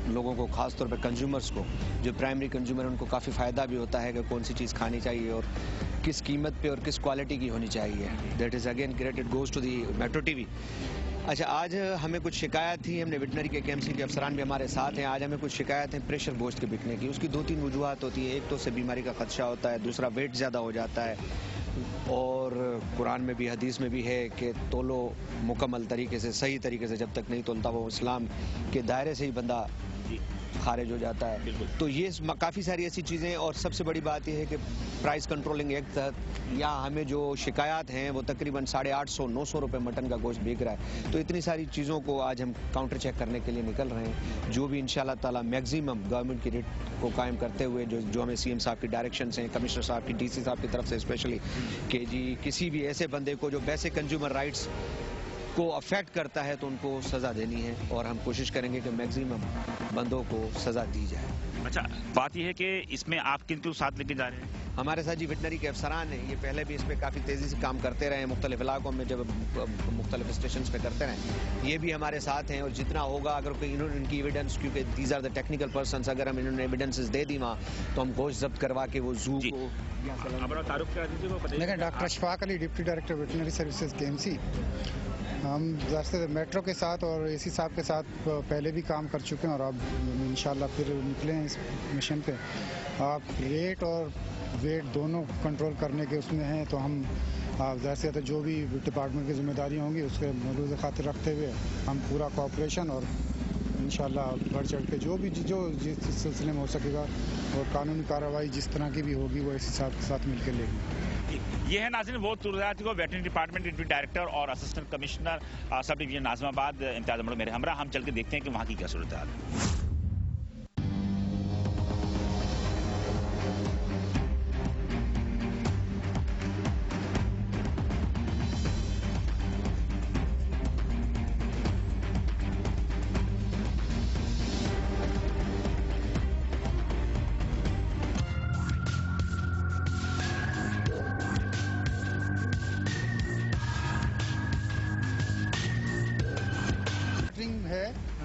लोगों को, खास तौर पे कंज्यूमर्स को, जो प्राइमरी कंज्यूमर, उनको काफ़ी फ़ायदा भी होता है कि कौन सी चीज़ खानी चाहिए और किस कीमत पे और किस क्वालिटी की होनी चाहिए। That is again great, it goes to the metro TV. अच्छा, आज हमें कुछ शिकायत थी, हमने वेटनरी के केएमसी के अफसरान भी हमारे साथ हैं। आज हमें कुछ शिकायत है प्रेशर गोश्त के बिकने की। उसकी 2-3 वजूहत होती है। एक तो उससे बीमारी का खदशा होता है, दूसरा वेट ज़्यादा हो जाता है, और कुरान में भी हदीस में भी है कि तोलो मुकम्मल तरीके से, सही तरीके से, जब तक नहीं तोलता वो इस्लाम के दायरे से ही बंदा खारिज हो जाता है। तो ये काफ़ी सारी ऐसी चीज़ें, और सबसे बड़ी बात यह है कि प्राइस कंट्रोलिंग एक्ट तहत यहाँ हमें जो शिकायत हैं वो तकरीबन 850-900 रुपये मटन का गोश्त बिक रहा है। तो इतनी सारी चीज़ों को आज हम काउंटर चेक करने के लिए निकल रहे हैं, जो भी इंशाल्लाह ताला मैक्सिमम गवर्नमेंट की रेट को कायम करते हुए, जो हमें सीएम साहब की डायरेक्शंस हैं, कमिश्नर साहब की, डीसी साहब की तरफ से स्पेशली, कि जी किसी भी ऐसे बंदे को जो बेसिक कंज्यूमर राइट्स को अफेक्ट करता है तो उनको सज़ा देनी है, और हम कोशिश करेंगे कि मैक्सिमम बंदों को सज़ा दी जाए। अच्छा, बात यह है कि इसमें आप किन साथ लेके जा रहे हैं? हमारे साथ जी वेटनरी के अफसरान हैं। ये पहले भी इस पर काफ़ी तेज़ी से काम करते रहे हैं, मुख्तलिफ इलाकों में जब मुख्तलिफ स्टेशन पे करते रहे। ये भी हमारे साथ हैं, और जितना होगा, अगर कोई इन्होंने इनकी एविडेंस, क्योंकि these are the technical persons, अगर हम इन्होंने एविडेंसेस दे दी वहाँ, तो हम गोश्त जब्त करवा के वो जू को। देखिए, doctor Ashfaq Ali, deputy director veterinary services KMC. हम जैसे मेट्रो के साथ और एसी साहब के साथ पहले भी काम कर चुके हैं, और अब इंशाल्लाह फिर निकले हैं इस मिशन पे। आप रेट और वेट दोनों कंट्रोल करने के उसमें हैं, तो हम जैसे तो जो भी डिपार्टमेंट की जिम्मेदारियाँ होंगी उसके मौजूद खातिर रखते हुए हम पूरा कोऑपरेशन, और इंशाल्लाह बढ़ चढ़ के जो जिस सिलसिले में हो सकेगा, और कानूनी कार्रवाई जिस तरह की भी होगी वो एसी साहब के साथ मिलकर लेगी। ये है नाज़रीन वो सूरत को वेटरनरी डिपार्टमेंट डिप्टी डायरेक्टर और assistant commissioner sub division Nazimabad Imtiaz Ahmed मेरे हमरा। हम चल के देखते हैं कि वहाँ की क्या सूरत है।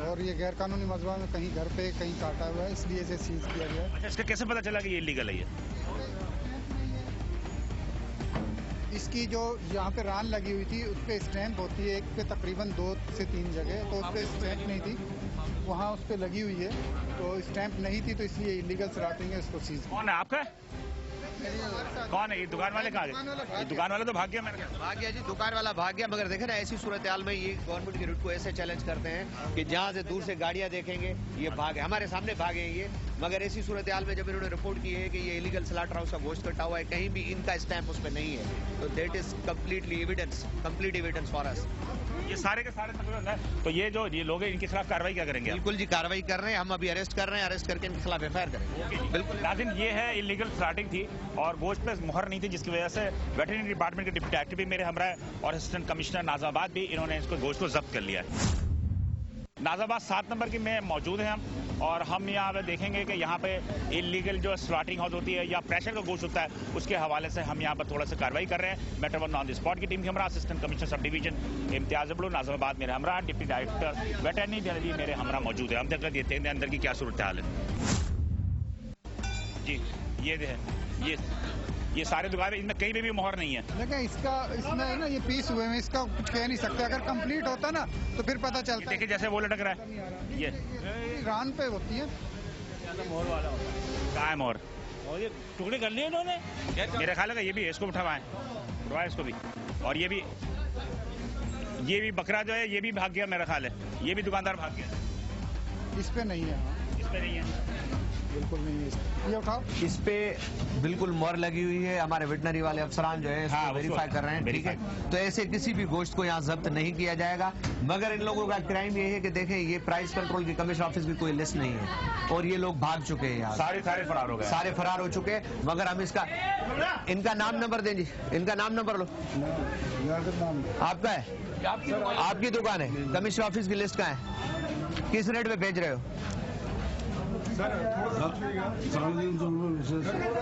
और ये गैर कानूनी मजबा में कहीं घर पे कहीं काटा हुआ है, इसलिए इसे सीज किया गया। अच्छा, इसका कैसे पता चला कि ये इलीगल है? ये इसकी जो यहाँ पे रान लगी हुई थी उस पर स्टैंप होती है, एक पे तकरीबन 2 से 3 जगह, तो उस पर स्टैंप नहीं थी, वहाँ उस पर लगी हुई है, तो स्टैंप नहीं थी, तो इसलिए इलीगल स्लॉटिंग है, इसको सीज। कौन है आपका? कौन है ये? दुकान वाले कहाँ गए? दुकान वाला तो भाग गया। मैंने भाग गया जी, दुकान वाला भाग गया। मगर देखे ना, ऐसी सूरत हाल में ये गवर्नमेंट के रूट को ऐसे चैलेंज करते हैं कि जहाँ से दूर से गाड़ियाँ देखेंगे ये भागे, हमारे सामने भागे ये। मगर ऐसी सूरत हाल में जब इन्होंने रिपोर्ट की है कि ये इलीगल स्लॉटर हाउस का गोश्त कटा हुआ है, कहीं भी इनका स्टैंप उस पर नहीं है, तो that is completely evidence, complete evidence for us. ये सारे के सारे तो ये जो ये लोग हैं इनके खिलाफ कार्रवाई क्या करेंगे? बिल्कुल जी, कार्रवाई कर रहे हैं हम, अभी अरेस्ट कर रहे हैं, अरेस्ट करके इनके खिलाफ एफआईआर करेंगे। बिल्कुल नाज़रीन, ये है इलीगल स्लॉटिंग थी और गोश्त पे मुहर नहीं थी, जिसकी वजह से वेटरनरी डिपार्टमेंट के डिप्टी डायरेक्टर भी मेरे हमरा है और असिस्टेंट कमिश्नर नाज़िमाबाद भी, इन्होंने इसको गोश्त को जब्त कर लिया है। नाज़िमाबाद 7 नंबर की में मौजूद हैं हम, और हम यहाँ पे देखेंगे कि यहाँ पे इलीगल जो स्लॉटिंग हाउस होती है या प्रेशर का गोश्त होता है, उसके हवाले से हम यहाँ पर थोड़ा सा कार्रवाई कर रहे हैं। मेट्रो 1 ऑन द स्पॉट की टीम के हमरा, assistant commissioner sub division Imtiaz Ahmed Nazimabad मेरे हमरा, डिप्टी डायरेक्टर वेटरनरी मेरे हमरा मौजूद है। हम तक देखते हैं अंदर की क्या सूरत हाल है। जी ये सारे दुकान, इनमें कहीं पे भी मोहर नहीं है। लेकिन इसमें ना ये पीस हुए हैं, इसका कुछ कह नहीं सकते। अगर कंप्लीट होता ना तो फिर पता चलता। देखिए जैसे वो लटक रहा है, ये रान पे होती है, मोहर वाला होता है। कहाँ है मोहर? और ये टुकड़े कर लिए इन्होंने, मेरे ख्याल है। ये भी इसको उठवाए इसको भी, और ये भी बकरा जो है ये भी भाग गया मेरा ख्याल है। ये भी दुकानदार भाग गया। इस पे नहीं है। इस पे नहीं है, बिल्कुल नहीं है। ये उठाओ, इस पे बिल्कुल मोहर लगी हुई है। हमारे वेटनरी वाले अफसरान जो है इसको वेरीफाई कर रहे हैं, ठीक है। तो ऐसे किसी भी गोश्त को यहाँ जब्त नहीं किया जाएगा। मगर इन लोगों का क्राइम ये है कि देखें, ये प्राइस कंट्रोल की कमिश्नर ऑफिस की कोई लिस्ट नहीं है, और ये लोग भाग चुके हैं यहाँ, सारे फरार हो गए, सारे फरार हो चुके हैं। मगर हम इनका नाम नंबर दें जी, इनका नाम नंबर लो। आपका है? आपकी दुकान है? कमिश्नर ऑफिस की लिस्ट कहाँ है? किस रेट पे भेज रहे हो?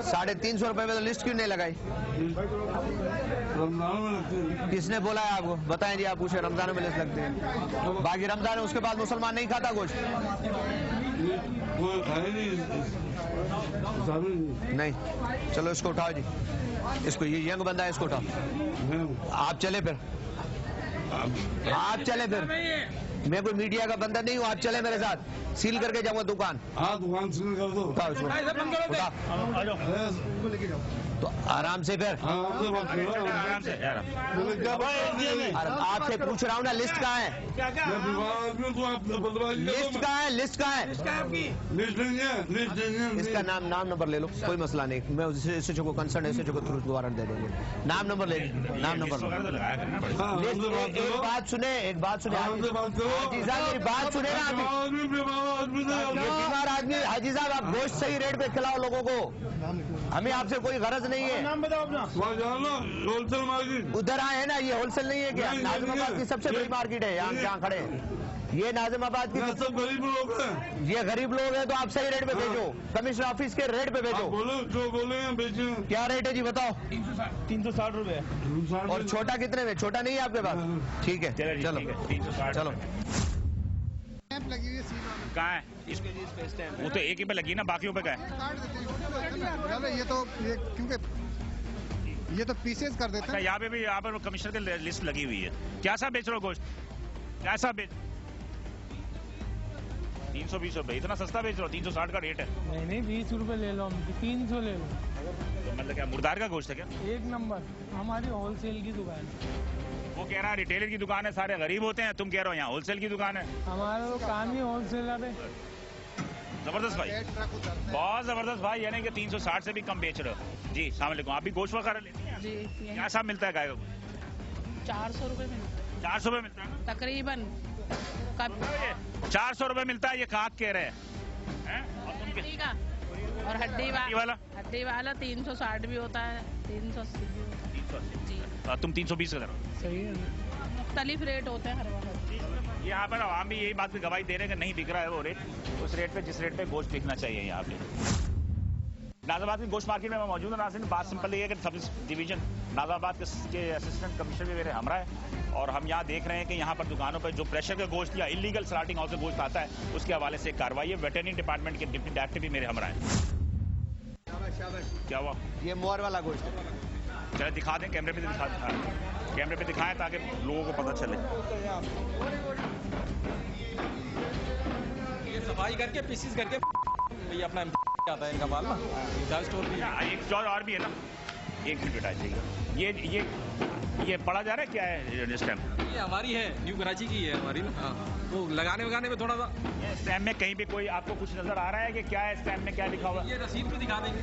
350 रुपए में तो लिस्ट क्यों नहीं लगाई? किसने बोला है आपको? बताएं जी, आप पूछे। रमजान में लिस्ट लगती है, बाकी रमजान है उसके बाद मुसलमान नहीं खाता गोश्त। नहीं, चलो इसको उठाओ जी, इसको, ये यंग बंदा है, इसको उठाओ। आप चले फिर, आप चले फिर, मैं कोई मीडिया का बंदा नहीं हूँ, आप चले मेरे साथ, सील करके जाऊंगा दुकान। हाँ, दुकान सील कर दो। उठाओ इसको, तो आराम से फिर। आराम से आपसे पूछ रहा हूँ ना, लिस्ट कहाँ है? लिस्ट कहाँ है? लिस्ट कहाँ है? लिस्ट नहीं है, लिस्ट नहीं है। इसका नाम नंबर ले लो, कोई मसला नहीं, मैं इसे को कंसर्न है, इसे को थ्रू वारंट दे देंगे। नाम नंबर ले, नाम नंबर। एक बात सुने, एक बात सुने, हाजी साहब मेरी बात सुने ना। ये बीमार आदमी, हाजी साहब आप गोश्त सही रेट पे खिलाओ लोगों को, हमें आपसे कोई गरज नहीं है। नाम बताओ अपना। होलसेल मार्केट उधर आए हैं ना, ये होलसेल नहीं है क्या? नाजिमाबाद की सबसे बड़ी मार्केट है, यहाँ जहाँ खड़े हैं, ये नाजिमाबाद की सब गरीब लोग हैं। ये गरीब लोग हैं, तो आप सही रेट पे भेजो, कमिश्नर ऑफिस के रेट पे भेजो। बोलो जो बोले बेचे। क्या रेट है जी बताओ? 360 रुपए। और और छोटा कितने में? छोटा नहीं है आपके पास? ठीक है, चलो 360 चलो। लगी हुई है सील कहाँ है? वो तो एक ही पे लगी ना, बाकियों पे क्या है? ये तो क्योंकि ये तो पीसेस कर देते अच्छा, हैं। यहाँ पे भी, यहाँ पर कमिश्नर की लिस्ट लगी हुई है। क्या सा बेच रहे हो गोश्त? क्या सा बेच? 320 रुपए, इतना सस्ता बेच रहे हो? 360 का रेट है। नहीं 20 रुपए ले लो, हम 300 ले लो। तो मतलब क्या मुर्दार का गोश्त है क्या? एक नंबर, हमारी होलसेल की दुकान है। वो कह रहा है रिटेलर की दुकान है, सारे गरीब होते हैं, तुम कह रहे हो यहाँ होलसेल की दुकान है। हमारा तो काम ही होलसेलर है। जबरदस्त भाई, बहुत जबरदस्त भाई, यानी कि 360 से भी कम बेच रहे हो जी। सलाम अलैकुम। आप भी गोश्त वगैरह लेते हैं? जी, क्या साहब मिलता है गाय का गोश्त? 400 रुपए में 400 रुपए मिलता है ना? तकरीबन। कब 400 रुपए मिलता है, ये काक कह रहे हैं? और तुम हड्डी का और हड्डी वाला 360 भी होता है, 380 भी होता है 380। जी। तुम 320 का करो। सही है। मुख्तलिफ रेट होते हैं हर वक्त। यहाँ पर आवाम भी यही बात की गवाही दे रहे हैं कि नहीं बिक रहा है वो रेट, उस रेट पे जिस रेट पे गोश्त बिकना चाहिए यहाँ पे। नाज़ाबाद की गोश्त मार्केट में मैं मौजूद हूँ। नाज़रीन, बात सिंपल ये है कि सब डिवीजन नाज़ाबाद के असिस्टेंट कमिश्नर भी मेरे हमरा है, और हम यहाँ देख रहे हैं कि यहाँ पर दुकानों पर जो प्रेशर का गोश्त या इलीगल स्लाटिंग हाउस से गोश्त आता है, उसके हवाले से कार्रवाई है। वेटरनरी डिपार्टमेंट के डिप्टी डायरेक्टर भी मेरे हमरा है। क्या हुआ? ये मोहर वाला गोश्त है। चलो दिखा दें, कैमरे पे कैमरे पे दिखाएं ताकि लोगों को पता चले। ये सफाई करके पीसीस करके ये अपना आता है इनका माल ना, स्टोर भी। एक चौर और भी है ना, एक मिनट बेटा चाहिए। ये पढ़ा जा रहा है क्या है स्टैम्प? ये हमारी है, न्यू कराची की है हमारी ना। हाँ, तो लगाने वगाने में थोड़ा सा स्टैम्प में कहीं भी कोई आपको कुछ नजर आ रहा है कि क्या है स्टैम्प में, क्या लिखा हुआ है? ये रसीद भी दिखा देंगे।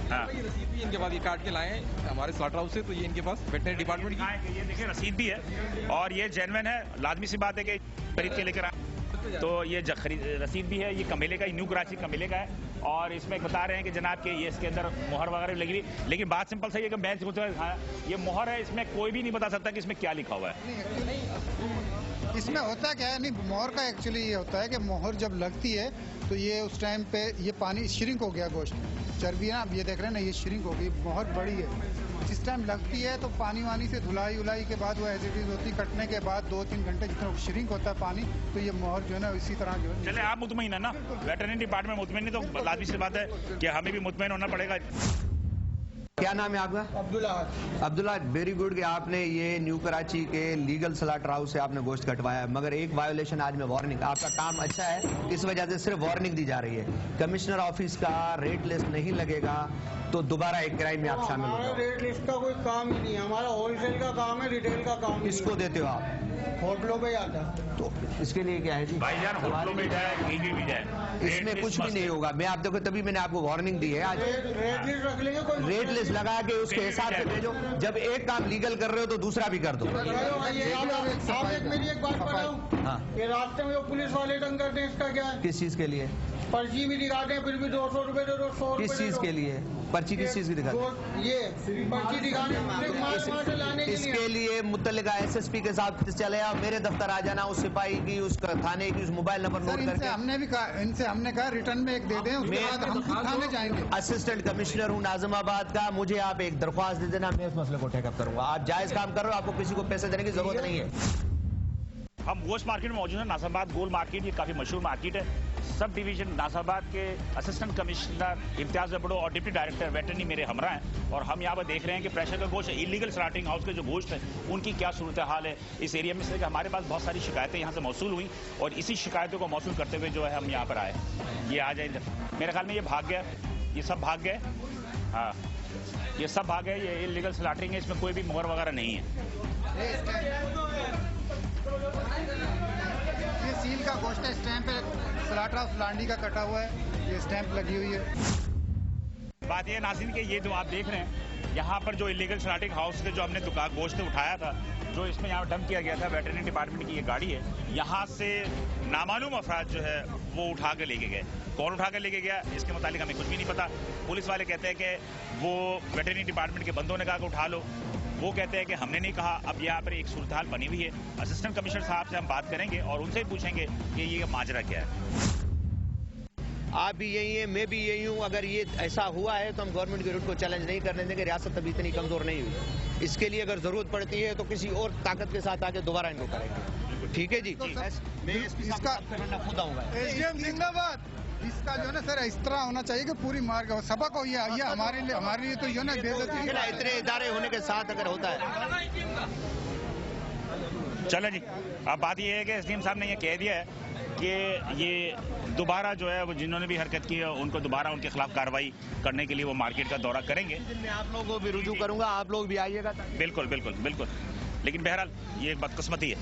हाँ, ये रसीद भी इनके पास, ये काट के लाए हैं हमारे स्लॉटर हाउस से, तो ये इनके पास वेटरनरी डिपार्टमेंट की। ये देखिए रसीद भी है और ये जेन्युइन है, लाजमी सी बात है कि खरीद के लेकर आए। तो ये रसीद भी है, ये कमेले का, न्यू कराची कमेले का है, और इसमें बता रहे हैं कि जनाब के ये इसके अंदर मोहर वगैरह लगी हुई। लेकिन बात सिंपल सही है कि मैं ये मोहर है, इसमें कोई भी नहीं बता सकता कि इसमें क्या लिखा हुआ है। इसमें होता क्या है, नहीं मोहर का एक्चुअली ये होता है कि मोहर जब लगती है तो ये उस टाइम पे ये पानी श्रिंक हो गया, गोश्त चर्बी ना, आप ये देख रहे हैं ना, ये श्रिंक हो गई, मोहर बड़ी है। जिस टाइम लगती है तो पानी वानी से धुलाई उलाई के बाद वो एज इट इज होती, कटने के बाद 2-3 घंटे जितना श्रिंक होता है पानी, तो ये मोहर जो है ना इसी तरह जो है। चले आप मुतमईन है ना, वेटरनरी डिपार्टमेंट मुतमईन है, तो लाजमी सी बात है कि हमें भी मुतमईन होना पड़ेगा। क्या नाम है आपका? अब्दुल्ला। वेरी गुड कि आपने ये न्यू कराची के लीगल स्लॉटर हाउस से आपने गोश्त कटवाया, मगर एक वायोलेशन आज में वार्निंग। आपका काम अच्छा है, इस वजह से सिर्फ वार्निंग दी जा रही है। कमिश्नर ऑफिस का रेट लिस्ट नहीं लगेगा तो दोबारा एक क्राइम में आप शामिल हो जाओगे। रेट लिस्ट का कोई काम ही नहीं है हमारा, होलसेल का काम है, रिटेल का काम। किसको देते हो आप? होटलों पे आता है। तो इसके लिए क्या है जी? भाईजान होटलों में जाए, कहीं भी जाए, इसमें कुछ भी नहीं होगा। मैं आप देखो, तभी मैंने आपको वार्निंग दी है आज। रेट लिस्ट रख लेंगे, कोई रेट लिस्ट लगा के उसके हिसाब से भेजो। जब एक काम लीगल कर रहे हो तो दूसरा भी कर दो। आप एक मेरी एक बात बताऊं, हाँ, ये रास्ते में जो पुलिस वाले तंग करते हैं, इसका क्या है? किस चीज के लिए? पर्ची भी दिखाते हैं, फिर भी 200 रुपए दे दो, 100 रुपए किस चीज के लिए पर्ची? किस चीज की दिखाते? ये पर्ची दिखाने लाने के लिए। इसके लिए मुतल्लिका SSP के साथ चले आओ, मेरे दफ्तर आ जाना, उस सिपाही की, उस थाने की, उस मोबाइल नंबर नोट करके। इनसे हमने कहा रिटर्न में एक दे दें, उसके बाद हम खुद थाने जाएंगे। असिस्टेंट कमिश्नर हूँ नाज़िमाबाद का, मुझे आप एक दरख्वास्त दे देना, मैं इस मसले को टेकअप करूंगा। आप जायज काम कर रहे हो, आपको किसी को पैसे देने की जरूरत नहीं है। हम गोश्त मार्केट में मौजूद हैं। नाज़िमाबाद गोल मार्केट ये काफ़ी मशहूर मार्केट है। सब डिवीजन नाज़िमाबाद के असिस्टेंट कमिश्नर इम्तियाज़ जबड़ो और डिप्टी डायरेक्टर वेटरनी मेरे हमरा हैं और हम यहाँ पर देख रहे हैं कि प्रेशर का गोश्त, इलीगल स्लॉटिंग हाउस के जो गोश्त है उनकी क्या सूरत हाल है इस एरिया में। इसलिए हमारे पास बहुत सारी शिकायतें यहाँ से मौसूल हुई और इसी शिकायतों को मौसूल करते हुए जो है हम यहाँ पर आए। ये आ जाए, मेरे ख्याल में ये भाग गया, ये सब भाग गए। हाँ, ये सब भाग गए। ये इलीगल स्लॉटिंग है, इसमें कोई भी मोहर वगैरह नहीं है। ये सील का गोश्त है, स्टैंप है, स्लॉटर हाउस लांडी का कटा हुआ है, ये स्टैंप लगी हुई है। बात ये नाज़रीन कि ये जो आप देख रहे हैं यहाँ पर जो इलीगल स्लॉटिंग हाउस के जो हमने दुकान गोश्त उठाया था, जो इसमें यहाँ डंप किया गया था, वेटरनरी डिपार्टमेंट की ये गाड़ी है, यहाँ से नामालूम अफराद जो है वो उठा के लेके गए। कौन उठा के लेके गया इसके मुतालिक हमें कुछ भी नहीं पता। पुलिस वाले कहते हैं कि वो वेटरनरी डिपार्टमेंट के बंदों ने कहा कि उठा लो, वो कहते हैं कि हमने नहीं कहा। अब यहाँ पर एक सूरत हाल बनी हुई है। असिस्टेंट कमिश्नर साहब से हम बात करेंगे और उनसे ही पूछेंगे कि ये माजरा क्या है। आप भी यही हैं, मैं भी यही हूँ। अगर ये ऐसा हुआ है तो हम गवर्नमेंट के रूट को चैलेंज नहीं करने देंगे। रियासत अभी इतनी कमजोर नहीं हुई, इसके लिए अगर जरूरत पड़ती है तो किसी और ताकत के साथ आके दोबारा इनको करेंगे। ठीक है जी, मैं इसका खुद आऊंगा। जिंदाबाद। इसका जो है ना सर, इस तरह होना चाहिए कि पूरी मार का सबक हो। ये हमारे लिए तो जो ना बेइज्जती इतने इदारे होने के साथ अगर होता है। चलो जी, अब बात ये है कि एसडीएम साहब ने ये कह दिया है कि ये दोबारा जो है वो जिन्होंने भी हरकत की है उनको दोबारा उनके खिलाफ कार्रवाई करने के लिए वो मार्केट का दौरा करेंगे। मैं आप लोगों को भी रुजू करूंगा, आप लोग भी आइएगा। बिल्कुल बिल्कुल बिल्कुल, लेकिन बहरहाल ये एक बदकिस्मती है।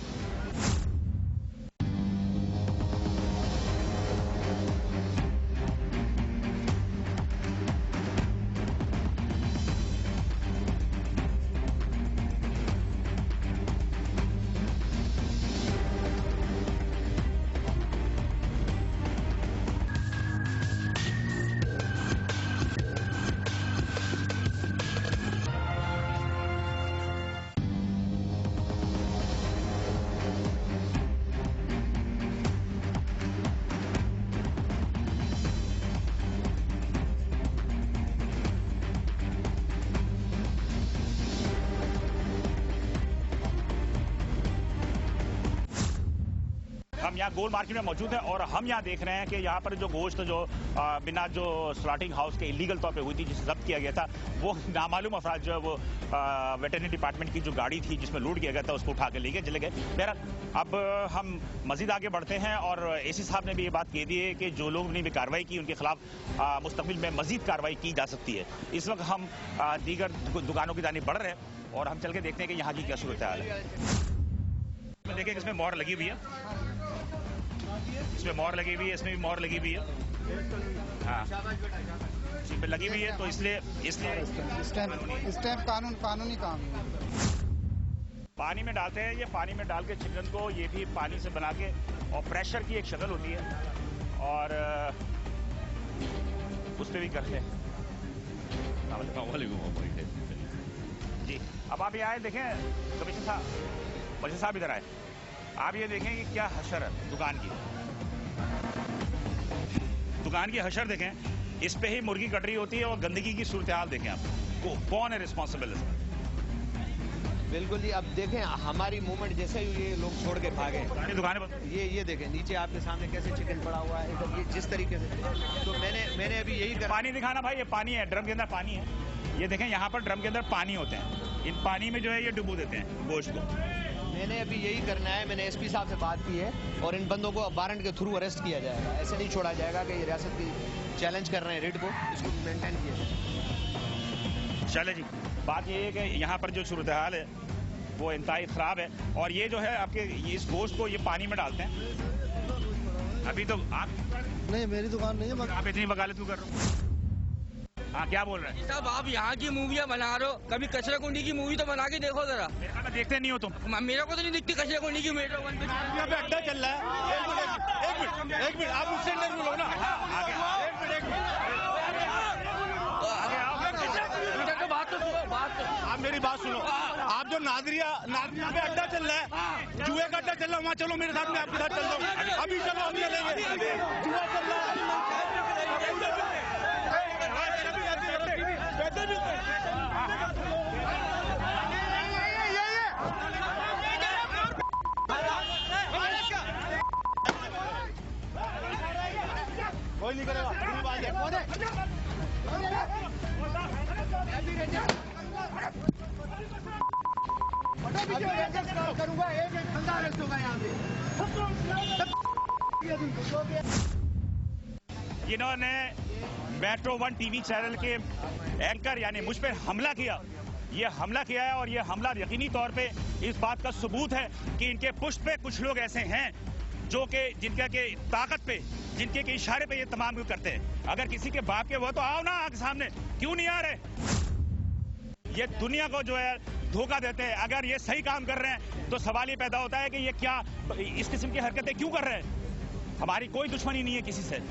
हम यहाँ गोल मार्केट में मौजूद हैं और हम यहाँ देख रहे हैं कि यहाँ पर जो गोश्त जो बिना जो स्लॉटिंग हाउस के इलीगल तौर पे हुई थी, जिसे जब्त किया गया था, वो नामालूम अफराद जो है वो वेटरनरी डिपार्टमेंट की जो गाड़ी थी जिसमें लूट किया गया था उसको उठा के ले गए, चले गए। बहरहाल अब हम मजीद आगे बढ़ते हैं और एसी साहब ने भी ये बात कह दी है कि जो लोग ने भी कार्रवाई की उनके खिलाफ मुस्तकबिल में मजीद कार्रवाई की जा सकती है। इस वक्त हम दीगर दुकानों की जानिब बढ़ रहे हैं और हम चल के देखते हैं कि यहाँ की क्या सूरत हाल है। देखिए इसमें मोहर लगी हुई है, इसमें मोहर लगी हुई है, इसमें भी मोहर लगी हुई है। हाँ, इस पे लगी हुई है तो इसलिए स्टैंप कानूनी काम है। पानी में डालते हैं, ये पानी में डाल के चिकन को ये भी पानी से बना के, और प्रेशर की एक शक्ल होती है और उस पर भी करते हैं। जी, अब आप ये आए देखें कमिश्नर साहब, बशीर साहब इधर आए। आप ये देखें कि क्या हशर है दुकान की हशर देखें, इस पे ही मुर्गी कट रही होती है और गंदगी की सूरत हाल देखें आप, कौन है रिस्पॉन्सिबल इसमें? बिल्कुल जी, अब देखें हमारी मूवमेंट जैसे ही ये लोग छोड़ के भागे, दुकानें पर ये देखें नीचे आपके सामने कैसे चिकन पड़ा हुआ है, ये जिस तरीके से, तो मैंने अभी यही करा। पानी दिखाना भाई, ये पानी है, ड्रम के अंदर पानी है। ये देखें यहाँ पर ड्रम के अंदर पानी होते हैं, इन पानी में जो है ये डुबो देते हैं गोश्त को। मैंने अभी यही करना है, मैंने एसपी साहब से बात की है और इन बंदों को वारंट के थ्रू अरेस्ट किया जाएगा। ऐसे नहीं छोड़ा जाएगा कि ये रियासत की चैलेंज कर रहे हैं रेट को, इसको मेंटेन किया जाए। चले जी, बात ये है कि यहाँ पर जो सूरत हाल है वो इंतहाई ख़राब है और ये जो है आपके इस गोश्त को ये पानी में डालते हैं। अभी तो आप नहीं, मेरी दुकान नहीं है। आप इतनी वकालत क्यों कर रहे हो? हाँ, क्या बोल रहे हैं साहब? आप यहाँ की मूवियाँ बना रहे हो, कभी कचरा कुंडी की मूवी तो बना के देखो जरा। देखते नहीं हो तुम? मेरे को तो नहीं दिखती कचरा कुंडी की। मेरे यहाँ पे अड्डा चल रहा है। एक मिनट आप मुझसे इंटरव्यू लो ना। आप मेरी बात सुनो। आप जो नादरिया पे अड्डा चल रहा है, जुए का अड्डा चल रहा है, वहाँ चलो मेरे साथ, मैं आपके साथ चलता हूँ। अभी चलो, हम चलेंगे। जुआ चल रहा है। नहीं करेगा। करूंगा, एक बंदा अरेस्ट होगा यहाँ पे। इन्होंने मेट्रो 1 टीवी चैनल के एंकर यानी मुझ पर हमला किया। ये हमला किया है और ये हमला यकीनी तौर पे इस बात का सबूत है कि इनके पुष्ट पे कुछ लोग ऐसे हैं जो कि जिनके के ताकत पे, जिनके के इशारे पे ये तमाम कुछ करते हैं। अगर किसी के बाप के वो तो आओ ना आगे सामने, क्यों नहीं आ रहे? ये दुनिया को जो है धोखा देते हैं। अगर ये सही काम कर रहे हैं तो सवाल ये पैदा होता है कि ये क्या इस किस्म की हरकतें क्यों कर रहे हैं? हमारी कोई दुश्मनी नहीं है किसी से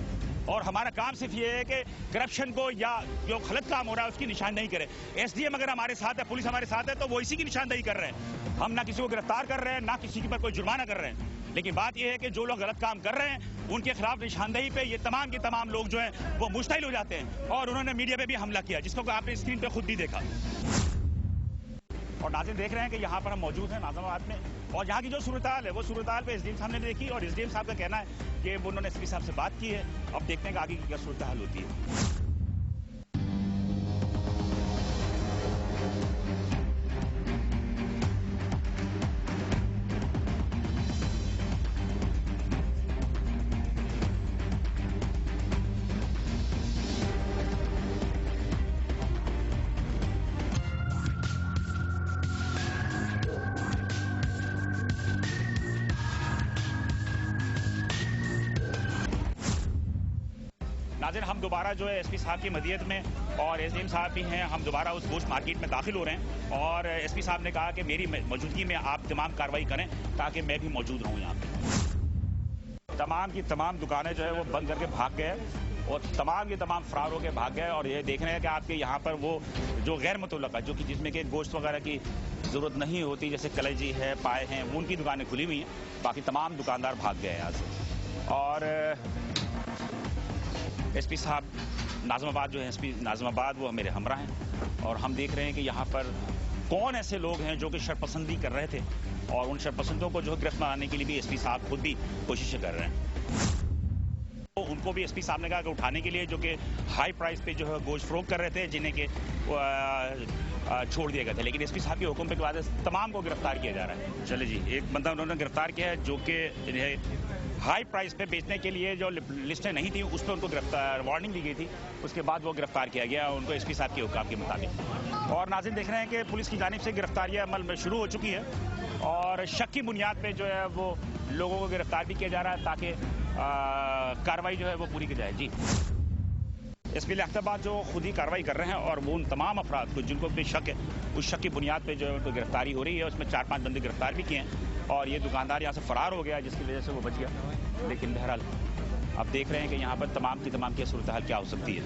और हमारा काम सिर्फ ये है कि करप्शन को या जो गलत काम हो रहा है उसकी निशानदेही करें। एसडीएम अगर हमारे साथ है, पुलिस हमारे साथ है तो वो इसी की निशानदेही कर रहे हैं। हम ना किसी को गिरफ्तार कर रहे हैं, ना किसी के पर कोई जुर्माना कर रहे हैं। लेकिन बात यह है कि जो लोग गलत काम कर रहे हैं उनके खिलाफ निशानदेही पे ये तमाम के तमाम लोग जो हैं वो मुश्तइल हो जाते हैं और उन्होंने मीडिया पे भी हमला किया, जिसको आपने स्क्रीन पे खुद भी देखा। और नाज़रीन देख रहे हैं कि यहाँ पर हम मौजूद हैं नाज़िमाबाद में और यहाँ की जो सूरत-ए-हाल है वो सूरत-ए-हाल पे एसडीएम साहब ने देखी और एसडीएम साहब का कहना है कि वो उन्होंने एसपी साहब से बात की है। अब देखते हैं कि आगे की क्या सूरत-ए-हाल होती है। नाज़रीन हम दोबारा जो है एसपी साहब की मदीयत में और एसडीएम साहब भी हैं, हम दोबारा उस गोश्त मार्केट में दाखिल हो रहे हैं और एसपी साहब ने कहा कि मेरी मौजूदगी में आप तमाम कार्रवाई करें ताकि मैं भी मौजूद रहूं यहाँ पे। तमाम की तमाम दुकानें जो है वो बंद करके भाग गए और तमाम के तमाम फरार होकर भाग गए और ये देख रहे हैं कि आपके यहाँ पर वो जो गैर मुतल्लका जो कि जिसमें कि गोश्त वगैरह की ज़रूरत नहीं होती, जैसे कलेजी है, पाए हैं, उनकी दुकानें खुली हुई हैं, बाकी तमाम दुकानदार भाग गए हैं यहाँ से। और एसपी साहब नाज़िमाबाद जो है, एसपी नाज़िमाबाद वो मेरे हमरा हैं और हम देख रहे हैं कि यहाँ पर कौन ऐसे लोग हैं जो कि शरपसंदी कर रहे थे और उन शरपसंदों को जो है गिरफ्तार आने के लिए भी एसपी साहब खुद भी कोशिशें कर रहे हैं। तो उनको भी एसपी साहब ने कहा कि उठाने के लिए जो कि हाई प्राइस पे जो है गोश्त फरोख्त कर रहे थे, जिन्हें के छोड़ दिए गए थे, लेकिन एसपी साहब के हुक्म पे के बाद तमाम को गिरफ्तार किया जा रहा है। चले जी, एक बंदा उन्होंने गिरफ्तार किया है जो कि हाई प्राइस पे बेचने के लिए जो लिस्टें नहीं थी उस पर उनको गिरफ्तार वार्निंग दी गई थी, उसके बाद वो गिरफ्तार किया गया उनको एसपी साहब के हुक्म के मुताबिक। और नाज़रीन देख रहे हैं कि पुलिस की जानिब से गिरफ्तारियां अमल में शुरू हो चुकी है और शक की बुनियाद पे जो है वो लोगों को गिरफ्तार भी किया जा रहा है ताकि कार्रवाई जो है वो पूरी की जाए। जी, एसपी लियाकताबाद जो खुद ही कार्रवाई कर रहे हैं और वो उन तमाम अफराद को जिनको भी शक है उस शक की बुनियाद पे जो है उनको गिरफ्तारी हो रही है। उसमें 4-5 बंदे गिरफ्तार भी किए हैं और ये दुकानदार यहाँ से फरार हो गया जिसकी वजह से वो बच गया। लेकिन बहरहाल आप देख रहे हैं कि यहाँ पर तमाम की सूरत हाल क्या हो सकती है।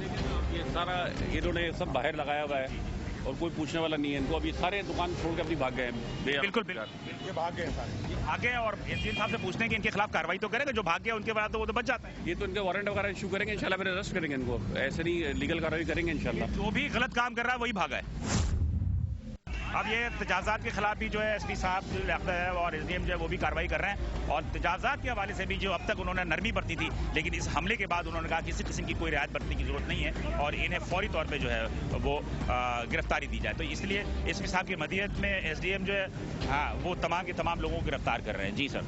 ये सारा इन्होंने सब बाहर लगाया हुआ है और कोई पूछने वाला नहीं है इनको। अभी सारे दुकान छोड़ के अपनी भाग गए हैं। बिल्कुल बिल्कुल, ये भाग गए सारे, भाग गए और एसडीएम साहब से पूछने की इनके खिलाफ कार्रवाई तो करेंगे, जो भाग गए उनके बाद तो वो तो बच जाता है। ये तो इनके वारंट वगैरह इशू करेंगे इंशाल्लाह, फिर अरेस्ट करेंगे इनको, ऐसे नहीं लीगल कार्रवाई करेंगे इंशाल्लाह। जो भी गलत काम कर रहा है वही भागा है। अब ये तजाज़ात के खिलाफ भी जो है एसपी साहब जो है और एसडीएम जो है वो भी कार्रवाई कर रहे हैं और तजाज़ात के हवाले से भी जो अब तक उन्होंने नरमी बरती थी, लेकिन इस हमले के बाद उन्होंने कहा किसी किस्म की कोई रियायत बरतने की जरूरत नहीं है और इन्हें फौरी तौर पे जो है वो गिरफ्तारी दी जाए। तो इसलिए एसपी साहब की मदीयत में एसडीएम जो है वो तमाम के तमाम लोगों को गिरफ्तार कर रहे हैं। जी सर,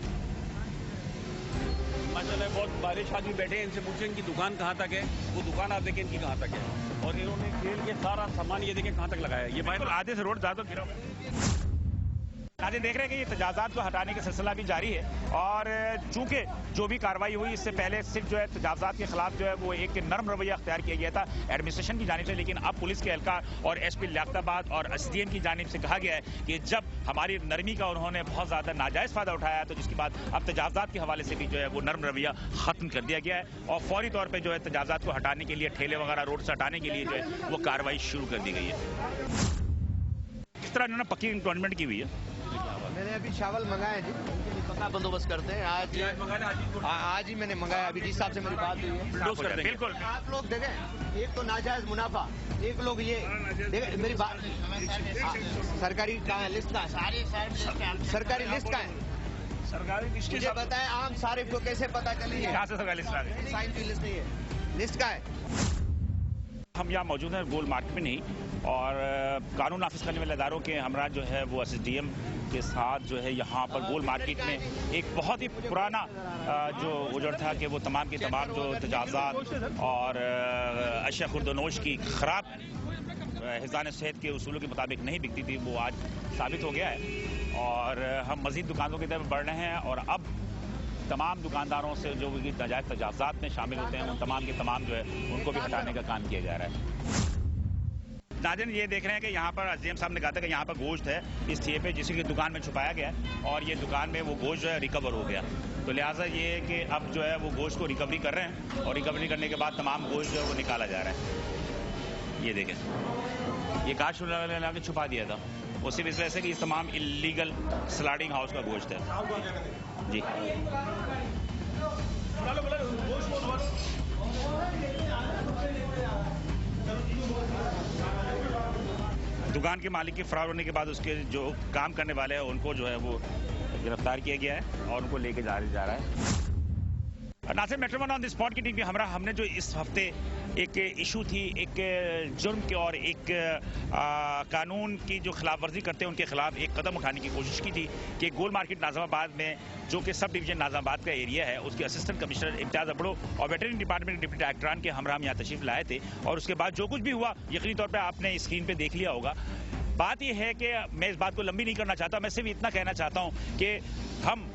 माशाल्लाह बहुत बारिश आदमी बैठे हैं, इनसे पूछें इनकी दुकान कहाँ तक है, वो दुकान आप देखें इनकी कहाँ तक है और इन्होंने खेल के सारा सामान ये देखें कहाँ तक लगाया है। ये बिल्कुल आधे से रोड ज्यादा गिरा। आज देख रहे हैं कि ये तजाज़ात को हटाने का सिलसिला भी जारी है और चूंकि जो भी कार्रवाई हुई इससे पहले सिर्फ जो है तजाज़ात के खिलाफ जो है वो एक नरम रवैया अख्तियार किया गया था एडमिनिस्ट्रेशन की जानिब से, लेकिन अब पुलिस के एहलकार और एसपी लियाकताबाद और एसडीएम की जानिब से कहा गया है कि जब हमारी नरमी का उन्होंने बहुत ज्यादा नाजायज फायदा उठाया तो जिसके बाद अब तजाज़ात के हवाले से भी जो है वो नरम रवैया खत्म कर दिया गया है और फौरी तौर पर जो है तजाज़ात को हटाने के लिए ठेले वगैरह रोड से हटाने के लिए जो है वो कार्रवाई शुरू कर दी गई है। इस तरह इन्होंने पक्की इंटॉनमेंट की हुई है। मैंने अभी चावल मंगाए जी, पक्का बंदोबस्त करते हैं। आज ही मैंने मंगाया, अभी जिस हिसाब से मेरी बात हुई है। बिल्कुल आप लोग देखें, एक तो नाजायज मुनाफा, एक लोग ये देखें मेरी बात, सरकारी कहाँ है, लिस्ट कहाँ है, सरकारी लिस्ट कहाँ है, सरकारी लिस्ट मुझे बताएं आम सारिफ को कैसे पता चली है? कहाँ से सरकारी लिस्ट आ गई? साइन की लिस्ट नहीं है। लिस्ट का है। हम यहाँ मौजूद हैं गोल मार्केट में नहीं, और कानून नाफिज करने वाले इदारों के हमरा जो है वो SSDM के साथ जो है यहाँ पर गोल मार्केट में एक बहुत ही पुराना जो उजड़ था कि वो तमाम के तमाम जो तजावज़ात और अशिया खुर्दनोश की खराब हिफ़्ज़ान सेहत के उसूलों के मुताबिक नहीं बिकती थी, वो आज साबित हो गया है। और हम मज़ीद दुकानों की तरफ बढ़ रहे हैं और अब तमाम दुकानदारों से जो नाजायज़ तजावज़ात में शामिल होते हैं उन तमाम के तमाम जो है उनको भी हटाने का काम किया जा रहा है। नाज़रीन, ये देख रहे हैं कि यहाँ पर SDM साहब ने कहा था कि यहाँ पर गोश्त है इस ठेले पे जिसे की दुकान में छुपाया गया है, और ये दुकान में वो गोश्त जो है रिकवर हो गया। तो लिहाजा ये है कि अब जो है वो गोश्त को रिकवरी कर रहे हैं, और रिकवरी करने के बाद तमाम गोश्त जो है वो निकाला जा रहा है। ये देखें, ये काश लगा के छुपा दिया था, वो सिर्फ इस वजह से कि इस तमाम इलीगल स्लाइडिंग हाउस का गोश्त है जी। दुकान के मालिक के फरार होने के बाद उसके जो काम करने वाले हैं उनको जो है वो गिरफ्तार किया गया है और उनको लेके जा रहा है। Nasir metro one on the spot की टीम भी हमने जो इस हफ्ते एक इशू थी, एक जुर्म के और एक कानून की जो खिलाफ वर्जी करते हैं उनके खिलाफ एक कदम उठाने की कोशिश की थी कि गोल मार्केट नाज़िमाबाद में जो कि सब डिवीजन नाज़िमाबाद का एरिया है उसके असिस्टेंट कमिश्नर इम्तियाज़ अबड़ो और वेटरनरी डिपार्टमेंट के डिप्टी डायरेक्टरान के हमरा यहाँ तशरीफ लाए थे, और उसके बाद जो कुछ भी हुआ यकीनी तौर पर आपने स्क्रीन पर देख लिया होगा। बात यह है कि मैं इस बात को लंबी नहीं करना चाहता, मैं सिर्फ इतना कहना चाहता हूँ कि हम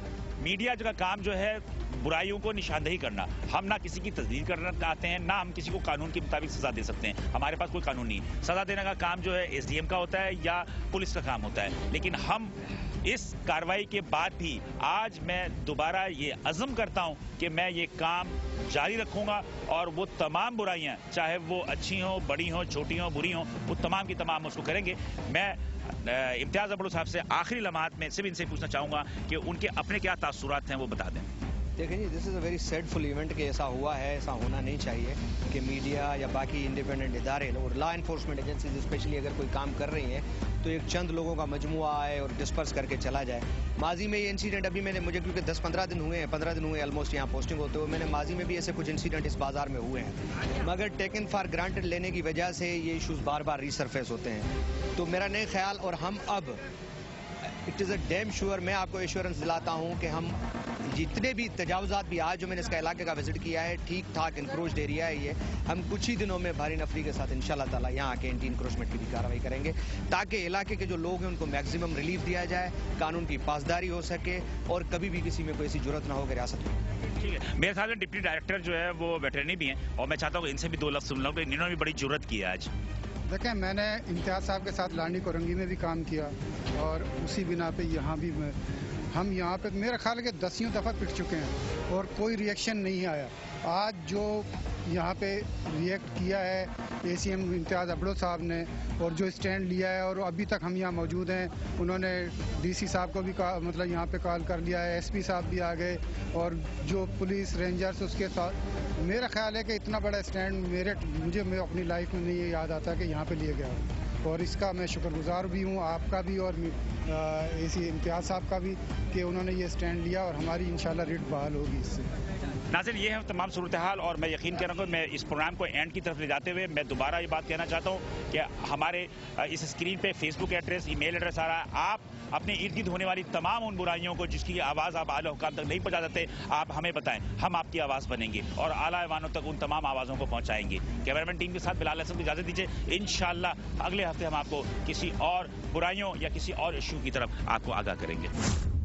मीडिया का काम जो है बुराइयों को निशानदेही करना, हम ना किसी की तस्दीक करना चाहते हैं, ना हम किसी को कानून के मुताबिक सजा दे सकते हैं। हमारे पास कोई कानून नहीं, सजा देने का काम जो है SDM का होता है या पुलिस का काम होता है। लेकिन हम इस कार्रवाई के बाद भी आज मैं दोबारा ये अज़म करता हूं कि मैं ये काम जारी रखूंगा, और वो तमाम बुराइयां चाहे वो अच्छी हों, बड़ी हों, छोटी हों, बुरी हों, वो तमाम की तमाम उसको करेंगे। मैं इम्तियाज़ अबड़ो साहब से आखिरी लम्हात में सिर्फ इनसे पूछना चाहूंगा कि उनके अपने क्या तासुरात हैं वो बता दें। देखिए जी, this is a very sadful event कि ऐसा हुआ है, ऐसा होना नहीं चाहिए कि मीडिया या बाकी इंडिपेंडेंट इदारे और लॉ इन्फोर्समेंट एजेंसीज स्पेशली अगर कोई काम कर रही हैं तो एक चंद लोगों का मजमुआ आए और डिस्पर्स करके चला जाए। माजी में ये इंसिडेंट अभी मुझे क्योंकि 10-15 दिन हुए ऑलमोस्ट यहाँ पोस्टिंग होते हुए, मैंने माजी में भी ऐसे कुछ इंसिडेंट इस बाजार में हुए हैं, मगर टेकन फॉर ग्रांटेड लेने की वजह से ये इशूज़ बार बार रीसरफेस होते हैं। तो मेरा नहीं ख्याल, और हम अब it is a damn sure, मैं आपको एश्योरेंस दिलाता हूँ कि हम जितने भी तजावज़ात भी आज जो मैंने इसका इलाके का विजिट किया है, ठीक ठाक इंक्रोच्ड एरिया है ये, हम कुछ ही दिनों में भारी नफरी के साथ इंशाल्लाह ताला यहाँ आके एंटी इंक्रोचमेंट की भी कार्रवाई करेंगे, ताकि इलाके के जो लोग हैं उनको मैक्सिमम रिलीफ दिया जाए, कानून की पासदारी हो सके और कभी भी किसी में कोई ऐसी जरूरत ना हो कि रियासत में। ठीक है, मेरे साथ डिप्टी डायरेक्टर जो है वो वेटरनरी भी हैं, और मैं चाहता हूँ इनसे भी 2 लफ्ज़ सुन लूँ कि इन्होंने भी बड़ी जरूरत की है आज। देखें, मैंने इम्तियाज़ साहब के साथ लांडी कोरंगी में भी काम किया, और उसी बिना पे यहाँ भी हम यहाँ पे मेरा ख्याल है कि 10 दफ़ा पिट चुके हैं और कोई रिएक्शन नहीं आया। आज जो यहाँ पे रिएक्ट किया है ACM इम्तियाज़ अबड़ो साहब ने, और जो स्टैंड लिया है, और अभी तक हम यहाँ मौजूद हैं, उन्होंने DC साहब को भी मतलब यहाँ पे कॉल कर लिया है, SP साहब भी आ गए, और जो पुलिस रेंजर्स उसके साथ, मेरा ख्याल है कि इतना बड़ा स्टैंड मुझे अपनी लाइफ में नहीं याद आता कि यहाँ पे लिया गया हो, और इसका मैं शुक्रगुजार भी हूँ, आपका भी और AC इम्तियाज़ साहब का भी, कि उन्होंने ये स्टैंड लिया, और हमारी इंशाल्लाह रिट बहाल होगी इससे। नाज़रीन, ये है तमाम सूरत हाल, और मैं यकीन कर रहा हूँ मैं इस प्रोग्राम को एंड की तरफ ले जाते हुए मैं दोबारा ये बात कहना चाहता हूँ कि हमारे इस स्क्रीन पे फेसबुक एड्रेस, ईमेल एड्रेस आ रहा है। आप अपने इर्द गिर्द होने वाली तमाम उन बुराइयों को जिसकी आवाज़ आप आला हुकाम तक नहीं पहुँचा सकते, आप हमें बताएं, हम आपकी आवाज़ बनेंगे और आला ऐवानों तक उन तमाम आवाज़ों को पहुँचाएंगे। कैमरामैन टीम के साथ बिलाल हसन को इजाज़त दीजिए। इंशाअल्लाह अगले हफ्ते हम आपको किसी और बुराइयों या किसी और इशू की तरफ आपको आगाह करेंगे।